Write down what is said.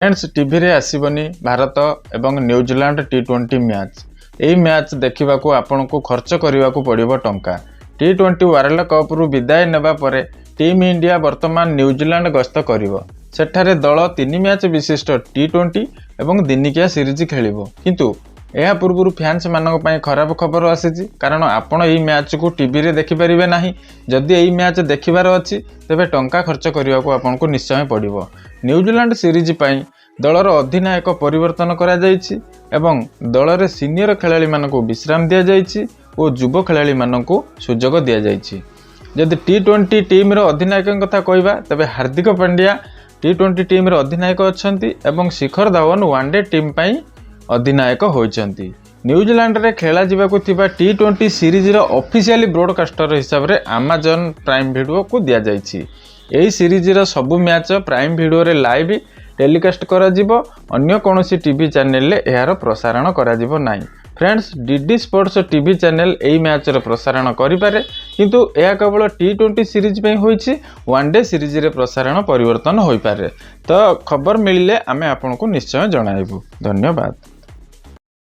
Friends TV रे आसीबनी भारत एवं New Zealand T20 match. यही मैच देखा आपन को खर्च करने को पड़ो टंका। T20 वर्ल्ड कप रु विदाय नेबा परे टीम इंडिया वर्तमान न्यूजीलैंड गस्त करिवो। सेठारे दल 3 मैच विशिष्ट T20 एवं दिनिकिया सीरीज खेलिबो। किंतु यह पूर्व फैंस मानक पई खराब खबर आसी कारण आपण यही मैच को टीवी रे देखि परिबे नाही। जदि यही मैच देखिबार अछि तेबे टंका खर्च करने को आपन को निश्चय पड़िबो। न्यूजीलैंड सीरीज पई दलर अधिनायक परिवर्तन करा जायछि एवं दलरे सीनियर खेलाड़ी मानकु विश्राम दिया जायछि और युव खेलाड़ी मानकु सुजोग दिया जायछि। जदि T20 टीम रो अधिनायक कथा कहबा तबे हार्दिक पांड्या T20 टीम रो अधिनायक अछंती एवं शिखर धवन वनडे टीम पई अधिनायक होइछंती। न्यूजीलैंड रे खेला जिबाकु थिबा T20 सीरीज रो ऑफिशियली ब्रॉडकास्टर हिसाब रे अमेजन प्राइम वीडियो को दिया जायछि। एही सीरीज रो सब मैच प्राइम वीडियो रे लाइव टेलीकास्ट करा जिवो। अन्य कोनोसी टीवी चैनल ले एहार प्रसारण करा जिवो नाही। Friends DD sports TV channel एही मैच रो प्रसारण करि पारे किंतु एहा केवल T20 सीरीज पे होईछि। वनडे सीरीज रे प्रसारण परिवर्तन होई पारे। तो खबर मिलिले आमे आपन को निश्चय जणाइबु। धन्यवाद।